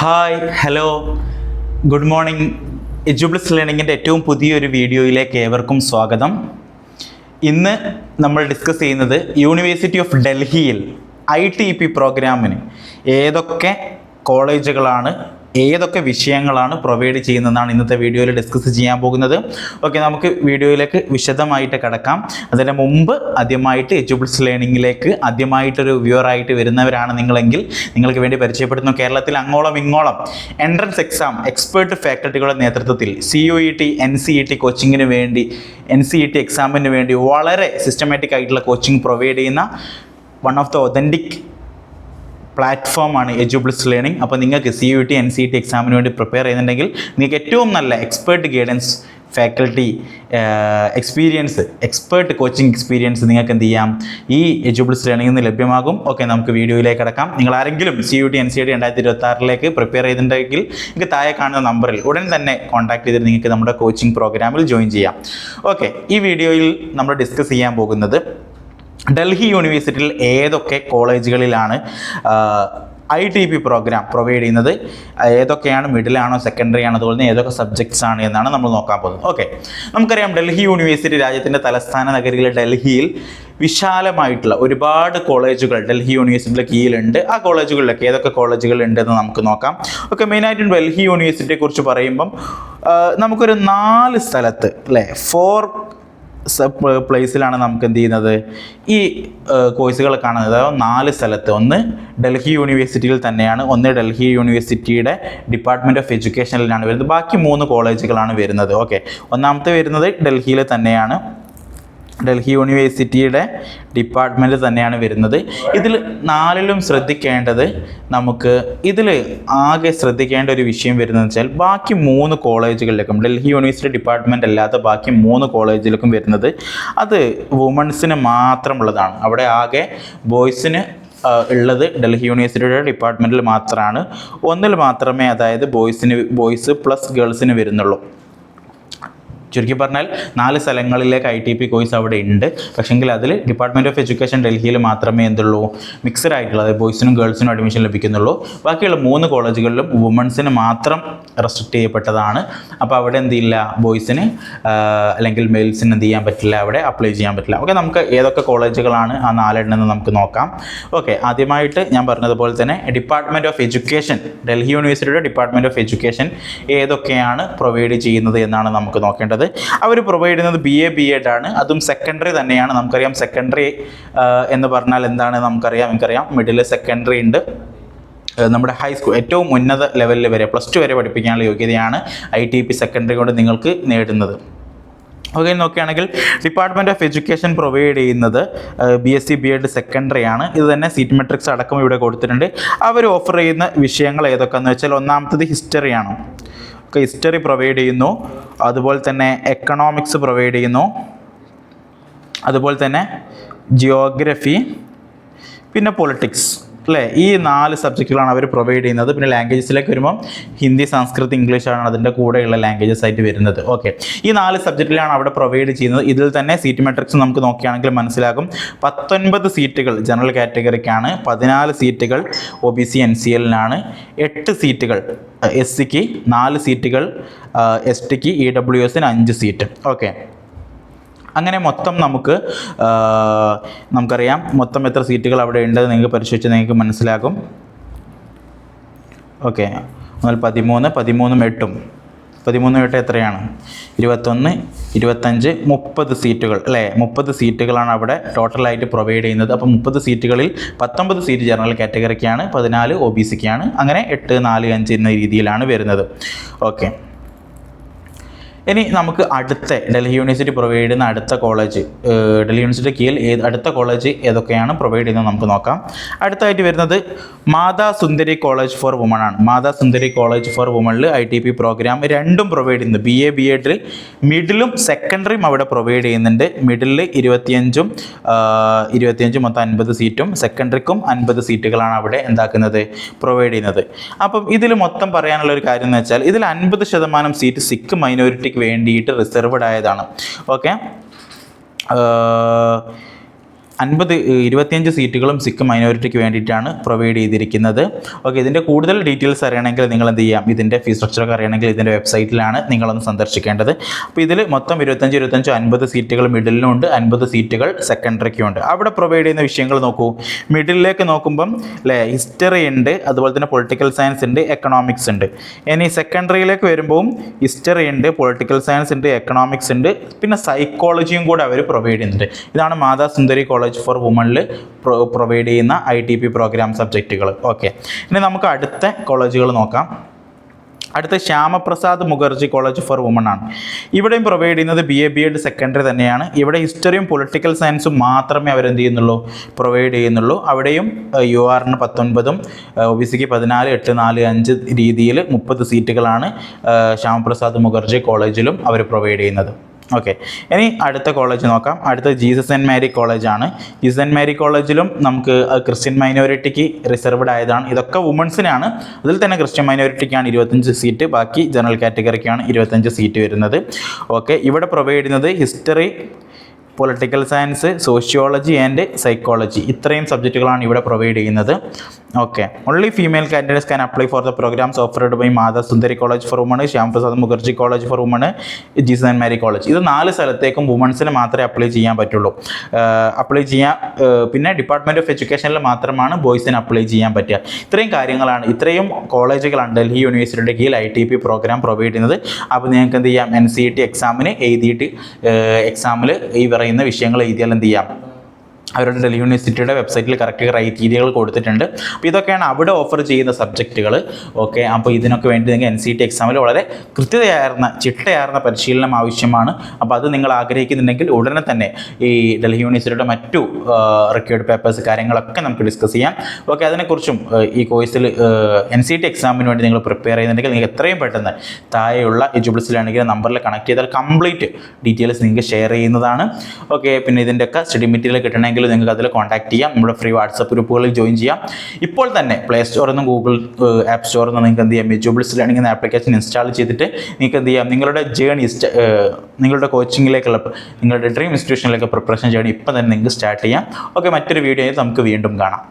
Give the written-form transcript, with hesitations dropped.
Hi hello good morning. Eduplus ലേണിങ്ങിൻ്റെ ഏറ്റവും പുതിയൊരു വീഡിയോയിലേക്ക് ഏവർക്കും സ്വാഗതം. ഇന്ന് നമ്മൾ ഡിസ്കസ് ചെയ്യുന്നത് യൂണിവേഴ്സിറ്റി ഓഫ് ഡൽഹിയിൽ ITP പ്രോഗ്രാമിന് ഏതൊക്കെ കോളേജുകളാണ്, ഏതൊക്കെ വിഷയങ്ങളാണ് പ്രൊവൈഡ് ചെയ്യുന്നതെന്നാണ് ഇന്നത്തെ വീഡിയോയിൽ ഡിസ്കസ് ചെയ്യാൻ പോകുന്നത്. ഓക്കെ, നമുക്ക് വീഡിയോയിലേക്ക് വിശദമായിട്ട് കിടക്കാം. അതിന് മുമ്പ് ആദ്യമായിട്ട് എജ്യൂപ്ലസ് ലേണിങ്ങിലേക്ക് ആദ്യമായിട്ടൊരു വ്യൂവറായിട്ട് വരുന്നവരാണ് നിങ്ങളെങ്കിൽ നിങ്ങൾക്ക് വേണ്ടി പരിചയപ്പെടുന്നു. കേരളത്തിൽ അങ്ങോളം ഇങ്ങോളം എൻട്രൻസ് എക്സാം എക്സ്പേർട്ട് ഫാക്കൽറ്റികളുടെ നേതൃത്വത്തിൽ CUET NCET കോച്ചിങ്ങിന് വേണ്ടി, NCET എക്സാമിന് വേണ്ടി വളരെ സിസ്റ്റമാറ്റിക് ആയിട്ടുള്ള കോച്ചിങ് പ്രൊവൈഡ് ചെയ്യുന്ന വൺ ഓഫ് ദ ഒതൻറ്റിക് പ്ലാറ്റ്ഫോമാണ് എജ്യൂപ്ലസ് ലേണിംഗ്. അപ്പോൾ നിങ്ങൾക്ക് CUET NCET എക്സാമിന് വേണ്ടി പ്രിപ്പയർ ചെയ്യുന്നുണ്ടെങ്കിൽ നിങ്ങൾക്ക് ഏറ്റവും നല്ല expert guidance, faculty experience, expert coaching experience നിങ്ങൾക്ക് എന്ത് ചെയ്യാം, ഈ എജ്യൂപ്ലസ് ലേണിംഗിൽ നിന്ന് ലഭ്യമാകും. ഓക്കെ, നമുക്ക് വീഡിയോയിലേക്ക് കിടക്കാം. നിങ്ങൾ ആരെങ്കിലും CUET NCET 2026 പ്രിപ്പയർ ചെയ്തിട്ടുണ്ടെങ്കിൽ നിങ്ങൾക്ക് താഴെ കാണുന്ന നമ്പറിൽ ഉടൻ തന്നെ കോൺടാക്ട് ചെയ്തിട്ട് നിങ്ങൾക്ക് നമ്മുടെ കോച്ചിങ് പ്രോഗ്രാമിൽ ജോയിൻ ചെയ്യാം. ഓക്കെ, ഈ വീഡിയോയിൽ നമ്മൾ ഡിസ്കസ് ചെയ്യാൻ പോകുന്നത് ഡൽഹി യൂണിവേഴ്സിറ്റിയിൽ ഏതൊക്കെ കോളേജുകളിലാണ് ITP പ്രോഗ്രാം പ്രൊവൈഡ് ചെയ്യുന്നത്, ഏതൊക്കെയാണ്, മിഡിലാണോ സെക്കൻഡറി ആണോ, അതുപോലെ തന്നെ ഏതൊക്കെ സബ്ജക്ട്സ് ആണ് എന്നാണ് നമ്മൾ നോക്കാൻ പോകുന്നത്. ഓക്കെ, നമുക്കറിയാം ഡൽഹി യൂണിവേഴ്സിറ്റി രാജ്യത്തിൻ്റെ തലസ്ഥാന നഗരിയിലെ ഡൽഹിയിൽ വിശാലമായിട്ടുള്ള ഒരുപാട് കോളേജുകൾ ഡൽഹി യൂണിവേഴ്സിറ്റിയുടെ കീഴിലുണ്ട്. ആ കോളേജുകളിലൊക്കെ ഏതൊക്കെ കോളേജുകൾ ഉണ്ടെന്ന് നമുക്ക് നോക്കാം. ഓക്കെ, മെയിനായിട്ടും ഡൽഹി യൂണിവേഴ്സിറ്റിയെ കുറിച്ച് പറയുമ്പം നമുക്കൊരു 4 സ്ഥലത്ത് അല്ലേ, 4 പ്ലേസിലാണ് നമുക്ക് എന്ത് ചെയ്യുന്നത്, ഈ കോഴ്സുകൾ കാണുന്നത്. അതായത് 4 സ്ഥലത്ത്, ഒന്ന് ഡൽഹി യൂണിവേഴ്സിറ്റിയിൽ തന്നെയാണ്, ഒന്ന് ഡൽഹി യൂണിവേഴ്സിറ്റിയുടെ ഡിപ്പാർട്ട്മെൻറ്റ് ഓഫ് എഡ്യൂക്കേഷനിലാണ് വരുന്നത്, ബാക്കി 3 കോളേജുകളാണ് വരുന്നത്. ഓക്കെ, ഒന്നാമത്തെ വരുന്നത് ഡൽഹിയിൽ തന്നെയാണ്, ഡൽഹി യൂണിവേഴ്സിറ്റിയുടെ ഡിപ്പാർട്ട്മെൻറ്റ് തന്നെയാണ് വരുന്നത്. ഇതിൽ 4ലും ശ്രദ്ധിക്കേണ്ടത്, നമുക്ക് ഇതിൽ ആകെ ശ്രദ്ധിക്കേണ്ട ഒരു വിഷയം വരുന്നതെന്ന് വെച്ചാൽ ബാക്കി 3 കോളേജുകളിലേക്കും, ഡൽഹി യൂണിവേഴ്സിറ്റി ഡിപ്പാർട്ട്മെൻറ്റ് അല്ലാത്ത ബാക്കി 3 കോളേജിലേക്കും വരുന്നത് അത് വുമൺസിന് മാത്രമുള്ളതാണ്. അവിടെ ആകെ ബോയ്സിന് ഉള്ളത് ഡൽഹി യൂണിവേഴ്സിറ്റിയുടെ ഡിപ്പാർട്ട്മെൻറ്റിൽ മാത്രമാണ്. ഒന്നിൽ മാത്രമേ, അതായത് ബോയ്സ് പ്ലസ് ഗേൾസിന് വരുന്നുള്ളൂ. ചുരുക്കി പറഞ്ഞാൽ 4 സ്ഥലങ്ങളിലേക്ക് ITP കോഴ്സ് അവിടെ ഉണ്ട്. പക്ഷേങ്കിൽ അതിൽ ഡിപ്പാർട്ട്മെൻറ്റ് ഓഫ് എഡ്യൂക്കേഷൻ ഡൽഹിയിൽ മാത്രമേ എന്തുള്ളൂ, മിക്സഡ് ആയിട്ടുള്ള, അതായത് ബോയ്സിനും ഗേൾസിനും അഡ്മിഷൻ ലഭിക്കുന്നുള്ളൂ. ബാക്കിയുള്ള 3 കോളേജുകളിലും വുമൺസിന് മാത്രം റെസ്ട്രിക്റ്റ് ചെയ്യപ്പെട്ടതാണ്. അപ്പോൾ അവിടെ എന്ത് ചെയ്യില്ല, ബോയ്സിന് അല്ലെങ്കിൽ മെയിൽസിന് എന്ത് ചെയ്യാൻ പറ്റില്ല, അവിടെ അപ്ലൈ ചെയ്യാൻ പറ്റില്ല. ഓക്കെ, നമുക്ക് ഏതൊക്കെ കോളേജുകളാണ് ആ 4 എണ്ണം നമുക്ക് നോക്കാം. ഓക്കെ, ആദ്യമായിട്ട് ഞാൻ പറഞ്ഞതുപോലെ തന്നെ ഡിപ്പാർട്ട്മെൻറ്റ് ഓഫ് എഡ്യൂക്കേഷൻ, ഡൽഹി യൂണിവേഴ്സിറ്റിയുടെ ഡിപ്പാർട്ട്മെൻറ്റ് ഓഫ് എഡ്യൂക്കേഷൻ ഏതൊക്കെയാണ് പ്രൊവൈഡ് ചെയ്യുന്നത് എന്നാണ് നമുക്ക് നോക്കേണ്ടത്. അവർ പ്രൊവൈഡ് ചെയ്യുന്നത് BA ആണ്, അതും സെക്കൻഡറി തന്നെയാണ്. നമുക്കറിയാം സെക്കൻഡറി എന്ന് പറഞ്ഞാൽ എന്താണ്, എനിക്കറിയാം മിഡിൽ സെക്കൻഡറി ഉണ്ട്. നമ്മുടെ ഹൈസ്കൂൾ ഏറ്റവും ഉന്നത ലെവലിൽ വരെ +2 വരെ പഠിപ്പിക്കാനുള്ള യോഗ്യതയാണ് ITP സെക്കൻഡറി കൊണ്ട് നിങ്ങൾക്ക് നേടുന്നത്. ഓക്കെ, നോക്കുകയാണെങ്കിൽ ഡിപ്പാർട്ട്മെൻറ്റ് ഓഫ് എഡ്യൂക്കേഷൻ പ്രൊവൈഡ് ചെയ്യുന്നത് BSc B.Ed സെക്കൻഡറി ആണ്. ഇത് തന്നെ സീറ്റ് മെട്രിക്സ് അടക്കം ഇവിടെ കൊടുത്തിട്ടുണ്ട്. അവർ ഓഫർ ചെയ്യുന്ന വിഷയങ്ങൾ ഏതൊക്കെയെന്ന് വെച്ചാൽ ഒന്നാമത്തത് ഹിസ്റ്ററിയാണ്. ഓക്കെ, ഹിസ്റ്ററി പ്രൊവൈഡ് ചെയ്യുന്നു, അതുപോലെ തന്നെ എക്കണോമിക്സ് പ്രൊവൈഡ് ചെയ്യുന്നു, അതുപോലെ തന്നെ ജിയോഗ്രഫി, പിന്നെ പൊളിറ്റിക്സ് അല്ലേ. ഈ 4 സബ്ജക്റ്റുകളാണ് അവർ പ്രൊവൈഡ് ചെയ്യുന്നത്. പിന്നെ ലാംഗ്വേജസിലേക്ക് വരുമ്പോൾ ഹിന്ദി, സംസ്കൃത്, ഇംഗ്ലീഷാണ് അതിൻ്റെ കൂടെയുള്ള ലാംഗ്വേജസ് ആയിട്ട് വരുന്നത്. ഓക്കെ, ഈ 4 സബ്ജക്റ്റിലാണ് അവിടെ പ്രൊവൈഡ് ചെയ്യുന്നത്. ഇതിൽ തന്നെ സീറ്റ് മെട്രിക്സ് നമുക്ക് നോക്കുകയാണെങ്കിൽ മനസ്സിലാകും. 19 സീറ്റുകൾ ജനറൽ കാറ്റഗറിക്കാണ്, 14 സീറ്റുകൾ OBC NCLനാണ്, 8 സീറ്റുകൾ SCക്ക്, 4 സീറ്റുകൾ STക്ക്, EWSന് 5 സീറ്റ്. ഓക്കെ, അങ്ങനെ മൊത്തം നമുക്കറിയാം മൊത്തം എത്ര സീറ്റുകൾ അവിടെ ഉണ്ടെന്ന് നിങ്ങൾക്ക് പരിശോധിച്ച് നിങ്ങൾക്ക് മനസ്സിലാകും. ഓക്കെ, 13, 8 എത്രയാണ്, 21, 25, 30 സീറ്റുകൾ അല്ലേ. 30 സീറ്റുകളാണ് അവിടെ ടോട്ടലായിട്ട് പ്രൊവൈഡ് ചെയ്യുന്നത്. അപ്പോൾ 30 സീറ്റുകളിൽ 19 സീറ്റ് ജനറൽ കാറ്റഗറിക്കാണ്, 14 OBCക്കാണ്. അങ്ങനെ 8, 4, 5 എന്ന രീതിയിലാണ് വരുന്നത്. ഓക്കെ, ഇനി നമുക്ക് അടുത്ത ഡൽഹി യൂണിവേഴ്സിറ്റി പ്രൊവൈഡ് ചെയ്യുന്ന അടുത്ത കോളേജ്, ഡൽഹി യൂണിവേഴ്സിറ്റി കീഴിൽ അടുത്ത കോളേജ് ഏതൊക്കെയാണ് പ്രൊവൈഡ് ചെയ്യുന്നത് നമുക്ക് നോക്കാം. അടുത്തായിട്ട് വരുന്നത് മാതാ സുന്ദരി കോളേജ് ഫോർ വുമൺ ആണ്. മാതാ Sundari college for വുമണിൽ ITP programme രണ്ടും പ്രൊവൈഡ് ചെയ്യുന്നത്. BA B.Ed മിഡിലും സെക്കൻഡറിയും അവിടെ പ്രൊവൈഡ് ചെയ്യുന്നുണ്ട്. മിഡിലിൽ 25 മൊത്തം 50 സീറ്റും, സെക്കൻഡറിക്കും 50 സീറ്റുകളാണ് അവിടെ എന്താക്കുന്നത്, പ്രൊവൈഡ് ചെയ്യുന്നത്. അപ്പം ഇതിൽ മൊത്തം പറയാനുള്ള ഒരു കാര്യം എന്ന് വെച്ചാൽ ഇതിൽ 50% സീറ്റ് സിഖ് മൈനോറിറ്റിക്ക് വേണ്ടിയിട്ട് റിസർവ്ഡ് ആയതാണ്. ഓക്കെ, 25 സീറ്റുകളും സിഖ് മൈനോറിറ്റിക്ക് വേണ്ടിയിട്ടാണ് പ്രൊവൈഡ് ചെയ്തിരിക്കുന്നത്. ഓക്കെ, ഇതിൻ്റെ കൂടുതൽ ഡീറ്റെയിൽസ് അറിയണമെങ്കിൽ നിങ്ങൾ എന്ത് ചെയ്യാം, ഇതിൻ്റെ ഫീസ് സ്ട്രക്ചറൊക്കെ അറിയണമെങ്കിൽ ഇതിൻ്റെ വെബ്സൈറ്റിലാണ് നിങ്ങളൊന്ന് സന്ദർശിക്കേണ്ടത്. അപ്പോൾ ഇതിൽ മൊത്തം 50 സീറ്റുകൾ മിഡിലിനും ഉണ്ട്, 50 സീറ്റുകൾ സെക്കൻഡറിക്കും ഉണ്ട്. അവിടെ പ്രൊവൈഡ് ചെയ്യുന്ന വിഷയങ്ങൾ നോക്കൂ. മിഡിലേക്ക് നോക്കുമ്പം അല്ലേ, ഹിസ്റ്ററി ഉണ്ട്, അതുപോലെ തന്നെ പൊളിറ്റിക്കൽ സയൻസ് ഉണ്ട്, എക്കണോമിക്സ് ഉണ്ട്. ഇനി സെക്കൻഡറിയിലേക്ക് വരുമ്പോൾ ഹിസ്റ്ററി ഉണ്ട്, പൊളിറ്റിക്കൽ സയൻസ് ഉണ്ട്, എക്കണോമിക്സ് ഉണ്ട്, പിന്നെ സൈക്കോളജിയും കൂടെ അവർ പ്രൊവൈഡ് ചെയ്യുന്നുണ്ട്. ഇതാണ് മാതാ സുന്ദരി കോളേജ് ഫോർ വുമണിൽ പ്രൊവൈഡ് ചെയ്യുന്ന ITP പ്രോഗ്രാം സബ്ജക്റ്റുകൾ. ഓക്കെ, ഇനി നമുക്ക് അടുത്ത കോളേജുകൾ നോക്കാം. അടുത്ത Shyama Prasad Mukherji college for woman ആണ്. ഇവിടെയും പ്രൊവൈഡ് ചെയ്യുന്നത് BA B.Ed സെക്കൻഡറി തന്നെയാണ്. ഇവിടെ ഹിസ്റ്ററിയും പൊളിറ്റിക്കൽ സയൻസും മാത്രമേ അവരെന്ത് ചെയ്യുന്നുള്ളൂ, പ്രൊവൈഡ് ചെയ്യുന്നുള്ളൂ. അവിടെയും UR-ന് 19ഉം OBC-ക്ക് 14, 8, 4, 5 രീതിയിൽ 30 സീറ്റുകളാണ് ശ്യാമപ്രസാദ് മുഖർജി കോളേജിലും അവർ പ്രൊവൈഡ് ചെയ്യുന്നത്. ഓക്കെ, ഇനി അടുത്ത കോളേജ് നോക്കാം. അടുത്ത ജീസസ് ആൻഡ് മാരി കോളേജാണ്. ജീസസ് ആൻഡ് മാരി കോളേജിലും നമുക്ക് ക്രിസ്ത്യൻ മൈനോറിറ്റിക്ക് റിസർവ്ഡ് ആയതാണ്. ഇതൊക്കെ വുമൺസിനാണ്. അതിൽ തന്നെ ക്രിസ്ത്യൻ മൈനോറിറ്റിക്കാണ് 25 സീറ്റ്, ബാക്കി ജനറൽ കാറ്റഗറിക്കാണ് 25 സീറ്റ് വരുന്നത്. ഓക്കെ, ഇവിടെ പ്രൊവൈഡ് ചെയ്യുന്നത് history, political science, sociology and psychology, ഇത്രയും സബ്ജക്റ്റുകളാണ് ഇവിടെ പ്രൊവൈഡ് ചെയ്യുന്നത്. Okay, only female candidates can apply for the programmes offered by Mata Sundari college for woman, Shyama Prasad Mukherji college for woman, Jesus and Mary college. ഇത് 4 സ്ഥലത്തേക്കും വുമൺസിന് മാത്രമേ അപ്ലൈ ചെയ്യാൻ പറ്റുള്ളൂ. അപ്ലൈ ചെയ്യാൻ പിന്നെ ഡിപ്പാർട്ട്മെൻറ്റ് ഓഫ് എഡ്യൂക്കേഷനിൽ മാത്രമാണ് ബോയ്സിന് അപ്ലൈ ചെയ്യാൻ പറ്റുക. ഇത്രയും കാര്യങ്ങളാണ്, ഇത്രയും കോളേജുകളാണ് ഡൽഹി യൂണിവേഴ്സിറ്റിയുടെ കീഴിൽ ITP പ്രോഗ്രാം പ്രൊവൈഡ് ചെയ്യുന്നത്. അപ്പോൾ നിങ്ങൾക്ക് എന്ത് ചെയ്യാം, NCERT എക്സാമിന് എഴുതിയിട്ട് എക്സാമിൽ ഈ പറയുന്ന വിഷയങ്ങൾ എഴുതിയാൽ എന്ത് ചെയ്യാം, അവരുടെ ഡൽഹി യൂണിവേഴ്സിറ്റിയുടെ വെബ്സൈറ്റിൽ കറക്റ്റ് ക്രൈറ്റീരിയകൾ കൊടുത്തിട്ടുണ്ട്. അപ്പോൾ ഇതൊക്കെയാണ് അവിടെ ഓഫർ ചെയ്യുന്ന സബ്ജക്റ്റുകൾ. ഓക്കെ, അപ്പോൾ ഇതിനൊക്കെ വേണ്ടി നിങ്ങൾ NCERT എക്സാമിൽ വളരെ കൃത്യതയാർന്ന ചിട്ടയാർന്ന പരിശീലനം ആവശ്യമാണ്. അപ്പോൾ അത് നിങ്ങൾ ആഗ്രഹിക്കുന്നുണ്ടെങ്കിൽ ഉടനെ തന്നെ ഈ ഡൽഹി യൂണിവേഴ്സിറ്റിയുടെ മറ്റു റിക്വയർഡ് പേപ്പേഴ്സ് കാര്യങ്ങളൊക്കെ നമുക്ക് ഡിസ്കസ് ചെയ്യാം. ഓക്കെ, അതിനെക്കുറിച്ചും ഈ കോഴ്സിൽ NCERT എക്സാമിന് വേണ്ടി നിങ്ങൾ പ്രിപ്പയർ ചെയ്യുന്നുണ്ടെങ്കിൽ നിങ്ങൾക്ക് എത്രയും പെട്ടെന്ന് താഴെയുള്ള EJUBLES ലേണിംഗ് നമ്പറിൽ കണക്ട് ചെയ്താൽ കംപ്ലീറ്റ് ഡീറ്റെയിൽസ് നിങ്ങൾക്ക് ഷെയർ ചെയ്യുന്നതാണ്. ഓക്കെ, പിന്നെ ഇതിൻ്റെയൊക്കെ സ്റ്റഡി മെറ്റീരിയൽ കിട്ടണമെങ്കിൽ നിങ്ങൾക്ക് അതിൽ കോൺടാക്ട് ചെയ്യാം. നമ്മുടെ ഫ്രീ വാട്സപ്പ് ഗ്രൂപ്പുകളിൽ ജോയിൻ ചെയ്യാം. ഇപ്പോൾ തന്നെ പ്ലേ സ്റ്റോറിൽ നിന്നും ഗൂഗിൾ ആപ്പ് സ്റ്റോറിൽ നിന്ന് നിങ്ങൾക്ക് എന്ത് ചെയ്യാം, EJUBLES ലേണിംഗ് എന്ന ആപ്ലിക്കേഷൻ ഇൻസ്റ്റാൾ ചെയ്തിട്ട് നിങ്ങൾക്ക് എന്ത് ചെയ്യാം, നിങ്ങളുടെ ജേണി, നിങ്ങളുടെ കോച്ചിങ്ങിലേക്കുള്ള നിങ്ങളുടെ ഡ്രീം ഇൻസ്റ്റിറ്റ്യൂഷനിലേക്ക് പ്രിപ്പറേഷൻ ജേണി ഇപ്പം തന്നെ നിങ്ങൾക്ക് സ്റ്റാർട്ട് ചെയ്യാം. ഓക്കെ, മറ്റൊരു വീഡിയോയിൽ നമുക്ക് വീണ്ടും കാണാം.